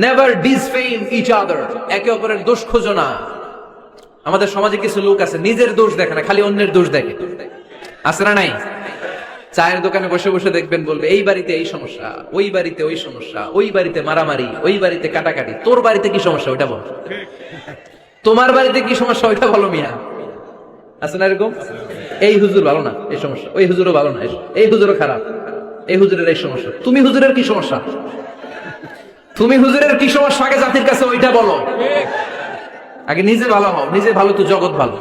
Never ডিসফেম each other, একে অপরের দোষ খোঁজো না। আমাদের সমাজে কিছু লোক আছে নিজের দোষ দেখে না, খালি অন্যের দোষ দেখে। আছে না নাই? চায়ের দোকানে বসে বসে দেখবেন বলবে এই বাড়িতে এই সমস্যা, ওই বাড়িতে ওই সমস্যা, ওই বাড়িতে মারামারি, ওই বাড়িতে কাটাকাটি। তোর বাড়িতে কি সমস্যা ওইটা বল, তোমার বাড়িতে কি সমস্যা ওইটা বলো মিয়া। আছে না এরকম? এই হুজুর ভালো না, এই সমস্যা, ওই হুজুরও ভালো না, এই হুজুরও খারাপ, এই হুজুরের এই সমস্যা। তুমি হুজুরের কি সমস্যা? তুমি হুজুরের কি সমস্যা আগে জাতির কাছে ওইটা বলো। আগে নিজে ভালো হও, নিজে ভালো তো জগৎ ভালো।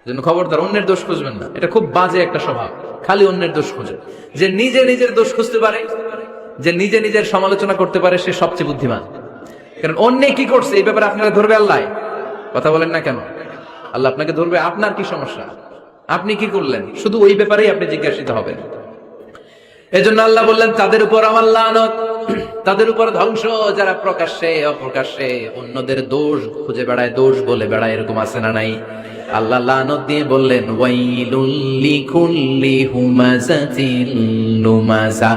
জন্য খবরদার অন্যের দোষ খুঁজবেন না, এটা খুব বাজে একটা স্বভাব। খালি অন্যের দোষ খুঁজে। যে নিজে নিজের দোষ খুঁজতে পারে, যে নিজে নিজের সমালোচনা করতে পারে, সে সবচেয়ে বুদ্ধিমান। কারণ অন্য কি করছে এই ব্যাপারে আপনারা ধরবে আল্লাহ। কথা বলেন না কেন? আল্লাহ আপনাকে ধরবে আপনার কি সমস্যা, আপনি কি করলেন, শুধু ওই ব্যাপারেই আপনি জিজ্ঞাসিত হবেন। এজন্য আল্লাহ বললেন তাদের উপর আমার লানত, তাদের উপর ধ্বংস, যারা প্রকাশ্যে অপ্রকাশ্যে অন্যদের দোষ খুঁজে বেড়ায়, দোষ বলে বেড়ায়। এরকম আছে না নাই? আল্লাহ লানত দিয়ে বললেন ওয়াইলুল লিকুল্লি হুমাযাতিল লুমাযা,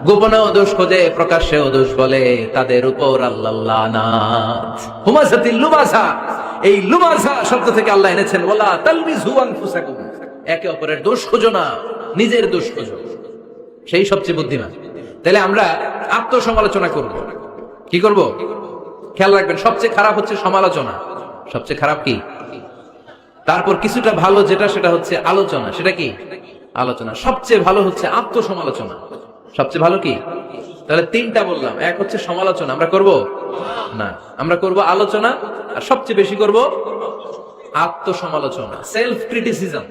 গোপনেও দোষ খোঁজে প্রকাশ্যেও দোষ বলে, তাদের উপর আল্লাহ লানাত। হুমাযাতিল লুমাযা, এই লুমাযা শব্দ থেকে আল্লাহ এনেছেন ওয়ালা তালমিযু আনফুসাকুম, একে অপরের দোষ খোঁজো না, নিজের দোষ খোঁজো, সেই সবচেয়ে বুদ্ধিমান। তাহলে আমরা আত্মসমালোচনা করব। কি করব? খেয়াল রাখবেন, সবচেয়ে খারাপ হচ্ছে সমালোচনা। সবচেয়ে খারাপ কি? তারপর কিছুটা ভালো যেটা, সেটা হচ্ছে আলোচনা। সেটা কি? আলোচনা। সবচেয়ে ভালো হচ্ছে আত্মসমালোচনা। সবচেয়ে ভালো কি? তাহলে তিনটা বললাম। এক হচ্ছে সমালোচনা, আমরা করব না, আমরা করব আলোচনা, আর সবচেয়ে বেশি করব আত্মসমালোচনা, সেলফ ক্রিটিসিজম।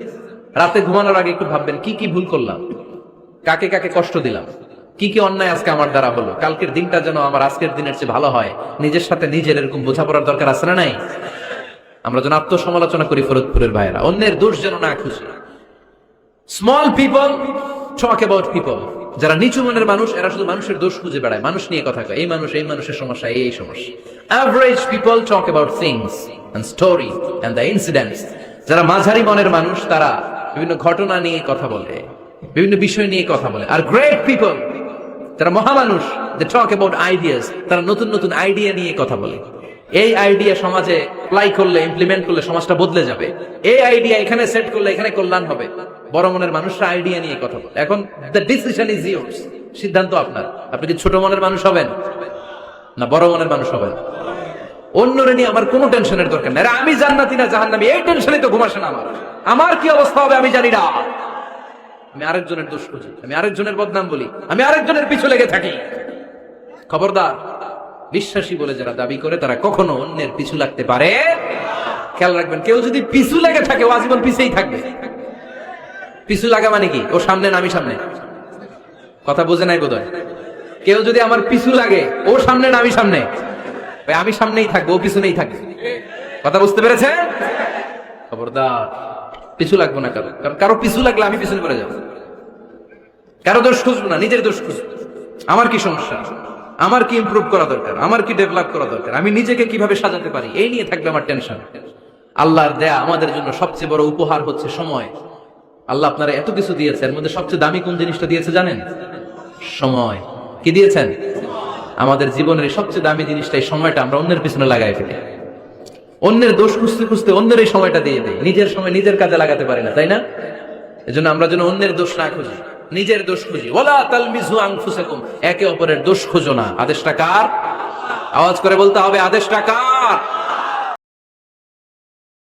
রাতে ঘুমানোর আগে একটু ভাববেন কি কি ভুল করলাম, কাকে কাকে কষ্ট দিলাম, কি কি অন্যায় আজকে আমার দ্বারা হলো, কালকের দিনটা যেন আমার আজকের দিনের চেয়ে ভালো হয়। নিজের সাথে নিজের এরকম বোঝাপড়ার দরকার আছে না নাই? আমরা যেন আত্মসমালোচনা করি ফরিদপুরের ভাইয়েরা, অন্যের দোষ যেন না খুঁজি। Small people talk about people, যারা নিচু মনের মানুষ এরা শুধু মানুষের দোষ খুঁজে বেড়ায়, মানুষ নিয়ে কথা কয়, এই মানুষ, এই মানুষের সমস্যা, এই সমস্যা। Average people talk about things and story and the incidents. যারা মাঝারি মনের মানুষ তারা বিভিন্ন ঘটনা নিয়ে কথা বলে, বিভিন্ন বিষয় নিয়ে কথা বলে। আর গ্রেট পিপল, যারা মহামানুষ, দে টক অ্যাবাউট আইডিয়াস, তারা নতুন নতুন আইডিয়া নিয়ে কথা বলে। এই আইডিয়া সমাজে অ্যাপ্লাই করলে, ইমপ্লিমেন্ট করলে সমাজটা বদলে যাবে। এই আইডিয়া এখানে সেট করলে এখানে কল্যাণ হবে। বড় মনের মানুষরা আইডিয়া নিয়ে কথা বলে। এখন দ্য ডিসিশন ইজ ইয়োর্স, সিদ্ধান্ত আপনার। আপনি কি ছোট মনের মানুষ হবেন না বড় মনের মানুষ হবেন? অন্যরে নিয়ে আমার কোনো টেনশনের দরকার নেই। আমি জান্নাতি না জাহান্নামী, এই টেনশনই তো ঘুম আসে না আমার। আমার কি অবস্থা হবে আমি জানি না। আমি আরেকজনের দোষ খুঁজি, আমি আরেকজনের বদনাম বলি, আমি আরেকজনের পিছু লেগে থাকি। খবরদার, বিশ্বাসী বলে যারা দাবি করে তারা কখনো অন্যের পিছু লাগতে পারে। খেয়াল রাখবেন, কেউ যদি পিছু লেগে থাকে ও আজীবন পিছেই থাকবে। পিছু লাগা মানে কি? ও সামনে না আমি সামনে? কথা বোঝে নাই বোধহয়। কেউ যদি আমার পিছু লাগে, ও সামনে না আমি সামনে? আমি সামনেই থাকবো, ও পিছনেই থাকবে। কথা বুঝতে পেরেছে? খবরদার, পিছু লাগবো না কারো, কারণ কারো পিছু লাগলে আমি পিছনে পড়ে যাবো। কারো দোষ খুঁজবো না, নিজের দোষ খুঁজবো। আমার কি সমস্যা, আমার কি ইমপ্রুভ করা দরকার, আমার কি ডেভেলপ করা দরকার, আমি নিজেকে কিভাবে সাজাতে পারি, এই নিয়ে থাকবে আমার টেনশন। আল্লাহর দেয়া আমাদের জন্য সবচেয়ে বড় উপহার হচ্ছে সময়। আল্লাহ আপনারা এত কিছু দিয়েছে, এর মধ্যে সবচেয়ে দামি কোন জিনিসটা দিয়েছে জানেন? সময়। কি দিয়েছেন? আমাদের জীবনের সবচেয়ে দামি জিনিসটা, এই সময়টা আমরা অন্যের পিছনে লাগাই ফেলি। অন্যের দোষ খুঁজতে খুঁজতে অন্যের এই সময়টা দিয়ে দেয়, নিজের সময় নিজের কাজে লাগাতে পারি না, তাই না? এজন্য আমরা যেন অন্যের দোষ না খুঁজি, নিজের দোষ খুঁজি। ওয়ালা তালমিযু আনফুসাকুম, একে অপরের দোষ খুঁজো না। আদেশটা কার? আওয়াজ করে বলতে হবে, আদেশটা কার?